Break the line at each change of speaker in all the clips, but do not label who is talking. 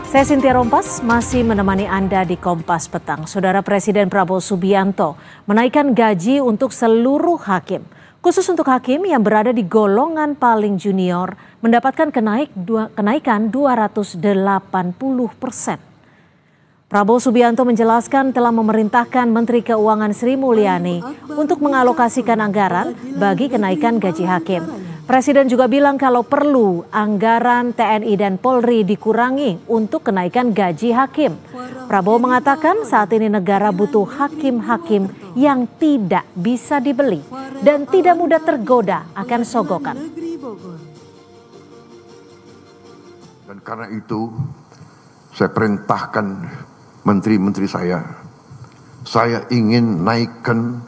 Saya Cynthia Rompas masih menemani Anda di Kompas Petang. Saudara Presiden Prabowo Subianto menaikkan gaji untuk seluruh hakim. Khusus untuk hakim yang berada di golongan paling junior mendapatkan kenaikan 280%. Prabowo Subianto menjelaskan telah memerintahkan Menteri Keuangan Sri Mulyani untuk mengalokasikan anggaran bagi kenaikan gaji hakim. Presiden juga bilang kalau perlu anggaran TNI dan Polri dikurangi untuk kenaikan gaji hakim. Prabowo mengatakan saat ini negara butuh hakim-hakim yang tidak bisa dibeli dan tidak mudah tergoda akan sogokan.
Dan karena itu saya perintahkan menteri-menteri saya ingin naikkan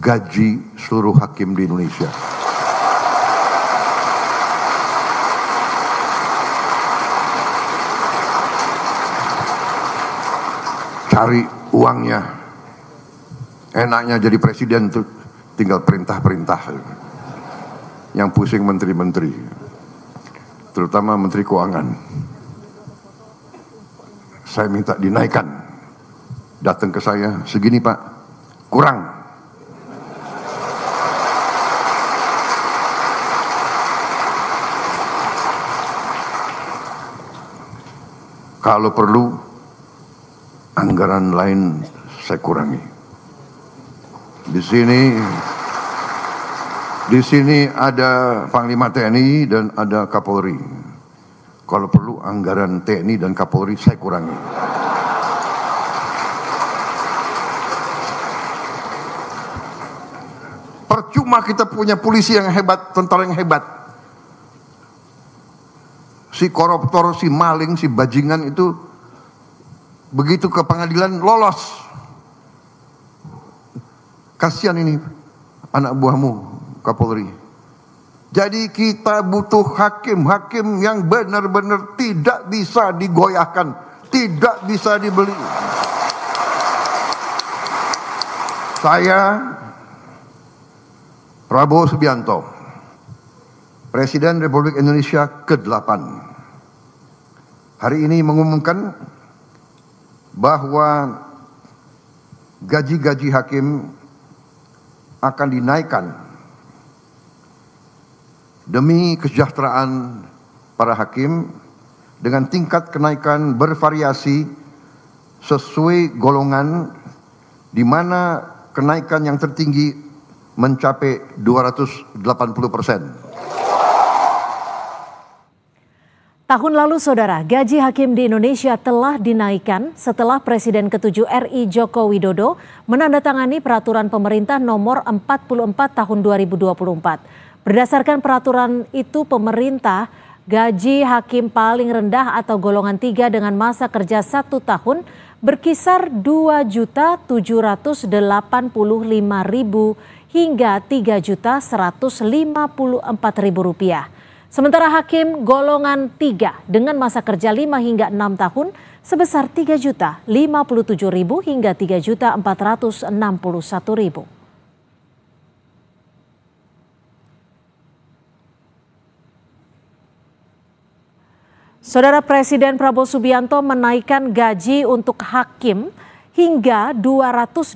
gaji seluruh hakim di Indonesia. Cari uangnya, enaknya jadi presiden tuh tinggal perintah-perintah. Yang pusing menteri-menteri, terutama menteri keuangan. Saya minta dinaikkan, datang ke saya, segini Pak, kurang. Kalau perlu anggaran lain saya kurangi. Di sini ada Panglima TNI dan ada Kapolri. Kalau perlu anggaran TNI dan Kapolri saya kurangi. Percuma kita punya polisi yang hebat, tentara yang hebat. Si koruptor, si maling, si bajingan itu begitu ke pengadilan lolos. Kasihan ini anak buahmu Kapolri. Jadi kita butuh hakim-hakim yang benar-benar tidak bisa digoyahkan, tidak bisa dibeli. Saya Prabowo Subianto, Presiden Republik Indonesia ke-8, hari ini mengumumkan bahwa gaji-gaji hakim akan dinaikkan demi kesejahteraan para hakim dengan tingkat kenaikan bervariasi sesuai golongan, di mana kenaikan yang tertinggi mencapai 280%.
Tahun lalu, saudara, gaji hakim di Indonesia telah dinaikkan setelah Presiden ke-7 RI Joko Widodo menandatangani peraturan pemerintah nomor 44 tahun 2024. Berdasarkan peraturan itu, pemerintah gaji hakim paling rendah atau golongan 3 dengan masa kerja 1 tahun berkisar Rp2.785.000 hingga Rp3.154.000. Sementara hakim golongan 3 dengan masa kerja 5 hingga 6 tahun sebesar Rp3.057.000 hingga Rp3.461.000. Saudara Presiden Prabowo Subianto menaikkan gaji untuk hakim hingga 280%.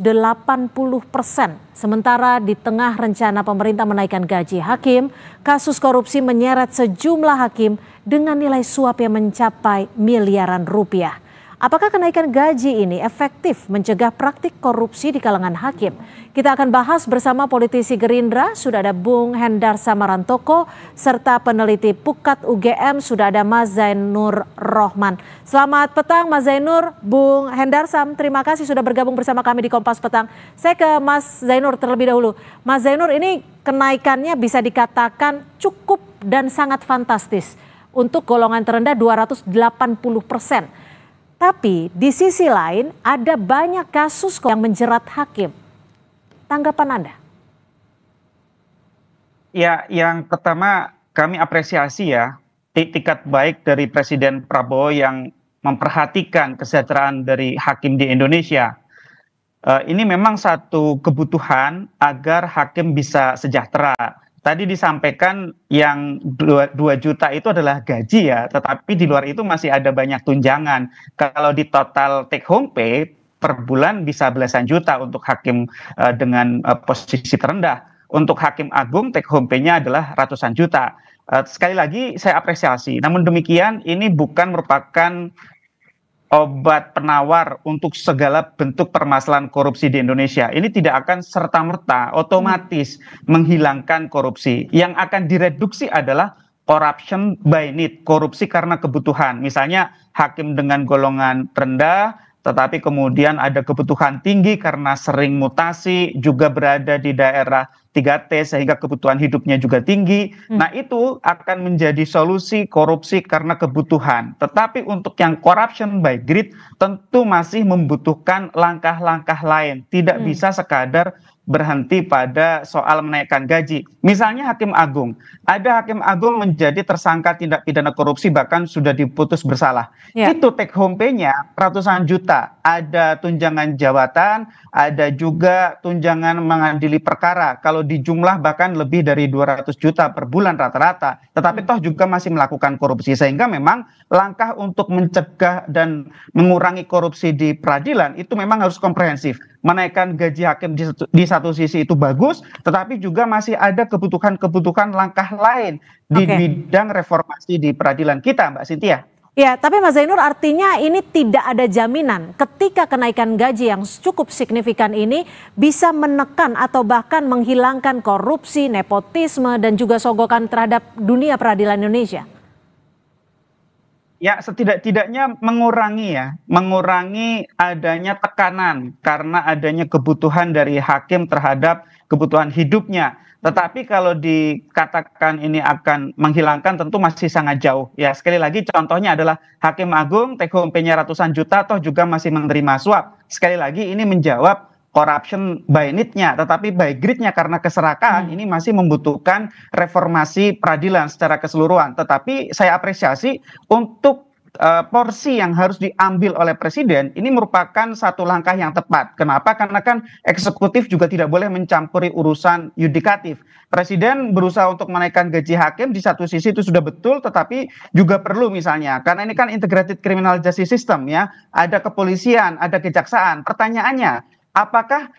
Sementara di tengah rencana pemerintah menaikkan gaji hakim, kasus korupsi menyeret sejumlah hakim dengan nilai suap yang mencapai miliaran rupiah. Apakah kenaikan gaji ini efektif mencegah praktik korupsi di kalangan hakim? Kita akan bahas bersama politisi Gerindra, sudah ada Bung Hendar Samarantoko, serta peneliti Pukat UGM, sudah ada Mas Zainur Rohman. Selamat petang Mas Zainur, Bung Hendar Sam, terima kasih sudah bergabung bersama kami di Kompas Petang. Saya ke Mas Zainur terlebih dahulu. Mas Zainur, ini kenaikannya bisa dikatakan cukup dan sangat fantastis. Untuk golongan terendah 280%. Tapi di sisi lain ada banyak kasus yang menjerat hakim. Tanggapan Anda?
Ya, yang pertama kami apresiasi ya itikat baik dari Presiden Prabowo yang memperhatikan kesejahteraan dari hakim di Indonesia. Ini memang satu kebutuhan agar hakim bisa sejahtera. tadi disampaikan yang 2 juta itu adalah gaji ya, tetapi di luar itu masih ada banyak tunjangan. Kalau di total take home pay per bulan bisa belasan juta untuk hakim dengan posisi terendah. Untuk hakim agung take home pay-nya adalah ratusan juta. Sekali lagi saya apresiasi. Namun demikian ini bukan merupakan obat penawar untuk segala bentuk permasalahan korupsi di Indonesia. Ini tidak akan serta-merta otomatis menghilangkan korupsi. Yang akan direduksi adalah corruption by need, korupsi karena kebutuhan. Misalnya hakim dengan golongan rendah, tetapi kemudian ada kebutuhan tinggi karena sering mutasi, juga berada di daerah 3T sehingga kebutuhan hidupnya juga tinggi. Nah, itu akan menjadi solusi korupsi karena kebutuhan. Tetapi untuk yang corruption by greed tentu masih membutuhkan langkah-langkah lain. Tidak bisa sekadar berhenti pada soal menaikkan gaji. Misalnya hakim agung. Ada hakim agung menjadi tersangka tindak pidana korupsi bahkan sudah diputus bersalah. Itu take home pay-nya ratusan juta. Ada tunjangan jabatan, ada juga tunjangan mengadili perkara. Kalau dijumlah bahkan lebih dari 200 juta per bulan rata-rata. Tetapi toh juga masih melakukan korupsi. Sehingga memang langkah untuk mencegah dan mengurangi korupsi di peradilan itu memang harus komprehensif. Menaikkan gaji hakim di satu sisi itu bagus, tetapi juga masih ada kebutuhan-kebutuhan langkah lain di bidang reformasi di peradilan kita, Mbak Cynthia.
Ya, tapi Mas Zainur, artinya ini tidak ada jaminan ketika kenaikan gaji yang cukup signifikan ini bisa menekan atau bahkan menghilangkan korupsi, nepotisme, dan juga sogokan terhadap dunia peradilan Indonesia.
Ya, setidak-tidaknya mengurangi adanya tekanan karena adanya kebutuhan dari hakim terhadap kebutuhan hidupnya. Tetapi kalau dikatakan ini akan menghilangkan tentu masih sangat jauh. Ya, sekali lagi contohnya adalah hakim agung take home pay-nya ratusan juta toh juga masih menerima suap. Sekali lagi ini menjawab corruption by need-nya, tetapi by greed-nya karena keserakahan ini masih membutuhkan reformasi peradilan secara keseluruhan. Tetapi saya apresiasi untuk porsi yang harus diambil oleh presiden ini merupakan satu langkah yang tepat. Kenapa? Karena kan eksekutif juga tidak boleh mencampuri urusan yudikatif. Presiden berusaha untuk menaikkan gaji hakim di satu sisi itu sudah betul, tetapi juga perlu misalnya karena ini kan integrated criminal justice system ya, ada kepolisian, ada kejaksaan. Pertanyaannya, apakah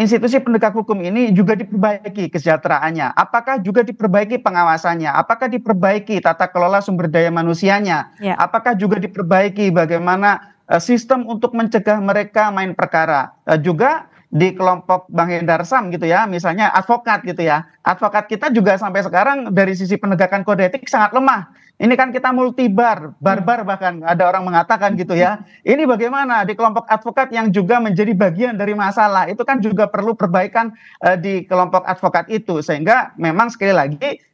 institusi penegak hukum ini juga diperbaiki kesejahteraannya? Apakah juga diperbaiki pengawasannya? Apakah diperbaiki tata kelola sumber daya manusianya? Apakah juga diperbaiki bagaimana sistem untuk mencegah mereka main perkara? Juga di kelompok Bang Hendar Sam gitu ya, misalnya advokat gitu ya. Advokat kita juga sampai sekarang dari sisi penegakan kode etik sangat lemah. Ini kan kita multibar, barbar bahkan ada orang mengatakan gitu ya. Ini bagaimana di kelompok advokat yang juga menjadi bagian dari masalah. Itu kan juga perlu perbaikan di kelompok advokat itu. Sehingga memang sekali lagi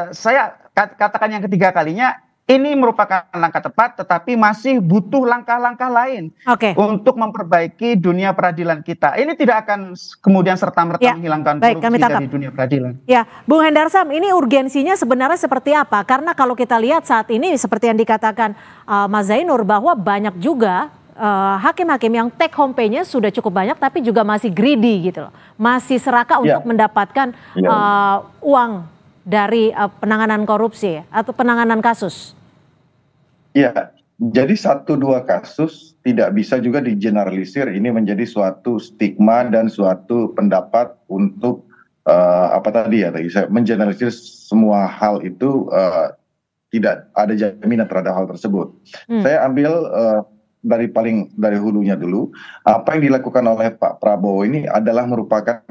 saya katakan yang ketiga kalinya, ini merupakan langkah tepat tetapi masih butuh langkah-langkah lain untuk memperbaiki dunia peradilan kita. Ini tidak akan kemudian serta-merta menghilangkan korupsi dari dunia peradilan.
Ya, Bung Hendar Sam, ini urgensinya sebenarnya seperti apa? Karena kalau kita lihat saat ini seperti yang dikatakan Mas Zainur bahwa banyak juga hakim-hakim yang take home pay-nya sudah cukup banyak tapi juga masih greedy gitu loh. Masih serakah untuk mendapatkan uang dari penanganan korupsi atau penanganan kasus.
Ya, jadi 1-2 kasus tidak bisa juga digeneralisir ini menjadi suatu stigma dan suatu pendapat untuk saya mengeneralisir semua hal itu tidak ada jaminan terhadap hal tersebut. Saya ambil dari hulunya dulu. Apa yang dilakukan oleh Pak Prabowo ini adalah merupakan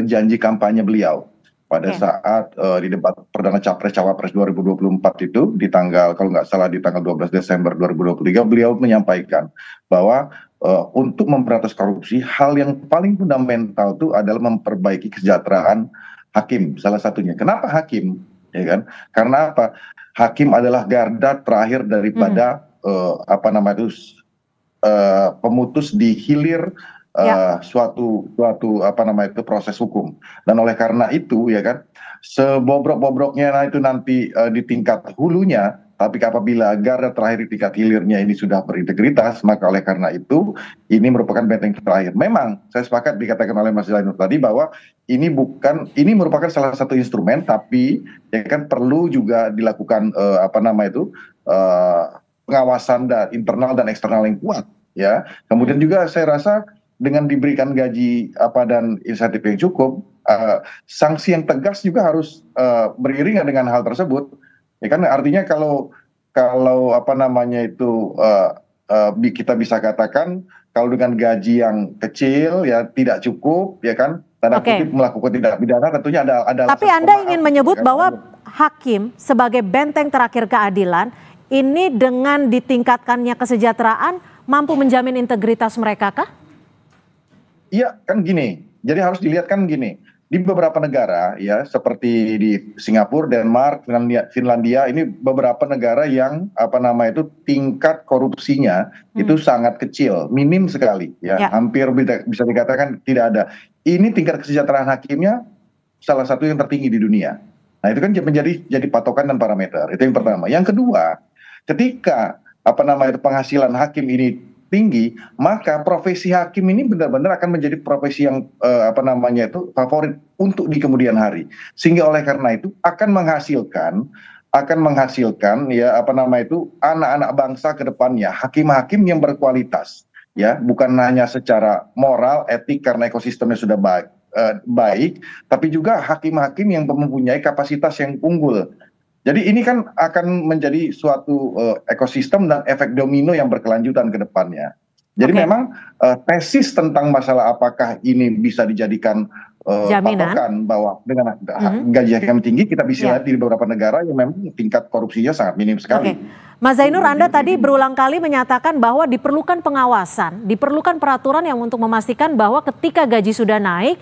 janji kampanye beliau. Pada saat di debat perdana Capres-Cawapres 2024 itu di tanggal kalau nggak salah di tanggal 12 Desember 2023 beliau menyampaikan bahwa untuk memberantas korupsi hal yang paling fundamental itu adalah memperbaiki kesejahteraan hakim salah satunya. Kenapa hakim? Ya kan? Karena apa? Hakim adalah garda terakhir daripada pemutus di hilir suatu proses hukum. Dan oleh karena itu ya kan sebobrok-bobroknya itu nanti di tingkat hulunya Tapi apabila garda terakhir di tingkat hilirnya ini sudah berintegritas, maka oleh karena itu ini merupakan benteng terakhir. Memang saya sepakat dikatakan oleh Mas Zainur tadi bahwa ini merupakan salah satu instrumen, tapi ya kan perlu juga dilakukan pengawasan dan internal dan eksternal yang kuat, ya. Kemudian juga saya rasa dengan diberikan gaji dan insentif yang cukup, sanksi yang tegas juga harus beriringan dengan hal tersebut. Ya kan, artinya kalau kita bisa katakan kalau dengan gaji yang kecil ya tidak cukup, ya kan, tanda kutip melakukan tindak pidana, tentunya ada.
Tapi Anda ingin menyebut bahwa hakim sebagai benteng terakhir keadilan ini dengan ditingkatkannya kesejahteraan mampu menjamin integritas mereka kah?
Iya, kan gini. Jadi harus dilihat kan gini. Di beberapa negara ya seperti di Singapura, Denmark, Finlandia ini beberapa negara yang tingkat korupsinya itu sangat kecil, minim sekali ya. Hampir bisa dikatakan tidak ada. Ini tingkat kesejahteraan hakimnya salah satu yang tertinggi di dunia. Nah, itu kan jadi patokan dan parameter. Itu yang pertama. Yang kedua, ketika penghasilan hakim ini tinggi, maka profesi hakim ini benar-benar akan menjadi profesi yang favorit untuk di kemudian hari. Sehingga oleh karena itu akan menghasilkan anak-anak bangsa ke depannya, hakim-hakim yang berkualitas, ya, bukan hanya secara moral, etik karena ekosistemnya sudah baik, tapi juga hakim-hakim yang mempunyai kapasitas yang unggul. Jadi ini kan akan menjadi suatu ekosistem dan efek domino yang berkelanjutan ke depannya. Jadi memang tesis tentang masalah apakah ini bisa dijadikan patokan bahwa dengan gaji yang tinggi kita bisa lihat di beberapa negara yang memang tingkat korupsinya sangat minim sekali.
Mas Zainur, Anda tadi berulang kali menyatakan bahwa diperlukan pengawasan, diperlukan peraturan yang untuk memastikan bahwa ketika gaji sudah naik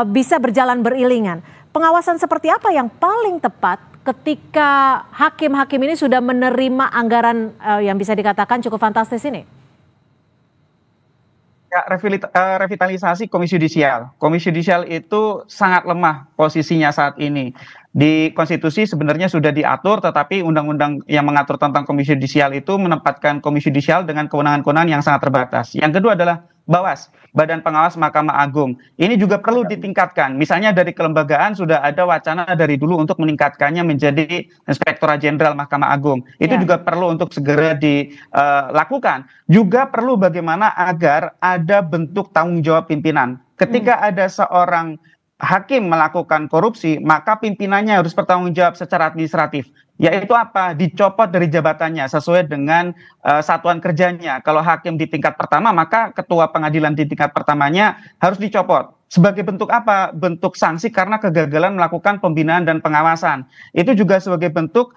bisa berjalan beriringan. Pengawasan seperti apa yang paling tepat ketika hakim-hakim ini sudah menerima anggaran yang bisa dikatakan cukup fantastis ini?
Ya, revitalisasi Komisi Yudisial. Komisi Yudisial itu sangat lemah posisinya saat ini. Di konstitusi sebenarnya sudah diatur, tetapi undang-undang yang mengatur tentang Komisi Yudisial itu menempatkan Komisi Yudisial dengan kewenangan-kewenangan yang sangat terbatas. Yang kedua adalah Bawas, Badan Pengawas Mahkamah Agung. Ini juga perlu ditingkatkan. Misalnya dari kelembagaan sudah ada wacana dari dulu untuk meningkatkannya menjadi Inspektorat Jenderal Mahkamah Agung. Itu juga perlu untuk segera dilakukan. Juga perlu bagaimana agar ada bentuk tanggung jawab pimpinan. Ketika ada seorang hakim melakukan korupsi, maka pimpinannya harus bertanggung jawab secara administratif. Yaitu apa? Dicopot dari jabatannya sesuai dengan satuan kerjanya. Kalau hakim di tingkat pertama, maka ketua pengadilan di tingkat pertamanya harus dicopot. Sebagai bentuk apa? Bentuk sanksi karena kegagalan melakukan pembinaan dan pengawasan. Itu juga sebagai bentuk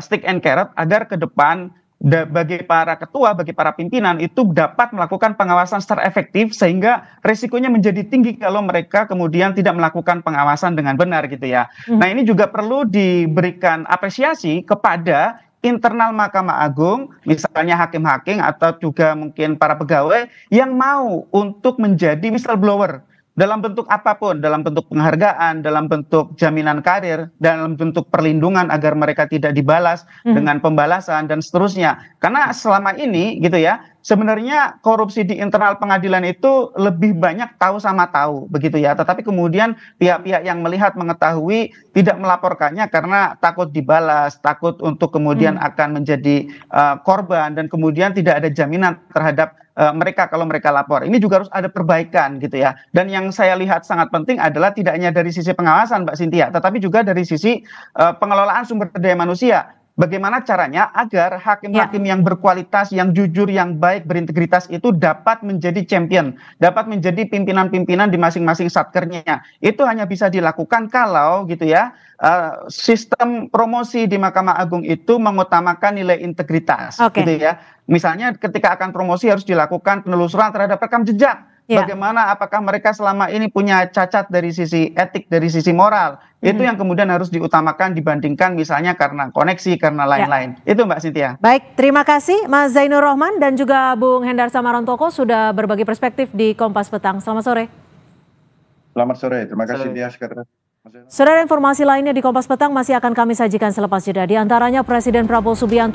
stick and carrot agar ke depan bagi para ketua, bagi para pimpinan itu dapat melakukan pengawasan secara efektif sehingga risikonya menjadi tinggi kalau mereka kemudian tidak melakukan pengawasan dengan benar gitu ya. Nah, ini juga perlu diberikan apresiasi kepada internal Mahkamah Agung, misalnya hakim-hakim atau juga mungkin para pegawai yang mau untuk menjadi whistleblower dalam bentuk apapun, dalam bentuk penghargaan, dalam bentuk jaminan karir, dalam bentuk perlindungan agar mereka tidak dibalas dengan pembalasan dan seterusnya. Karena selama ini gitu ya, sebenarnya korupsi di internal pengadilan itu lebih banyak tahu sama tahu begitu ya. Tetapi kemudian pihak-pihak yang melihat mengetahui tidak melaporkannya karena takut dibalas, takut untuk kemudian akan menjadi korban dan kemudian tidak ada jaminan terhadap mereka kalau mereka lapor. Ini juga harus ada perbaikan gitu ya. Dan yang saya lihat sangat penting adalah tidak hanya dari sisi pengawasan Mbak Cynthia, tetapi juga dari sisi pengelolaan sumber daya manusia. Bagaimana caranya agar hakim-hakim yang berkualitas, yang jujur, yang baik, berintegritas itu dapat menjadi champion, dapat menjadi pimpinan-pimpinan di masing-masing satkernya. Itu hanya bisa dilakukan kalau gitu ya, sistem promosi di Mahkamah Agung itu mengutamakan nilai integritas, gitu ya. Misalnya ketika akan promosi harus dilakukan penelusuran terhadap rekam jejak. Bagaimana apakah mereka selama ini punya cacat dari sisi etik, dari sisi moral. Itu yang kemudian harus diutamakan dibandingkan misalnya karena koneksi, karena lain-lain. Itu Mbak Cynthia.
Baik, terima kasih Mas Zainur Rohman dan juga Bung Hendar Samarontoko sudah berbagi perspektif di Kompas Petang. Selamat sore.
Selamat sore, terima kasih Cynthia.
Saudara, informasi lainnya di Kompas Petang masih akan kami sajikan selepas jeda. Di antaranya Presiden Prabowo Subianto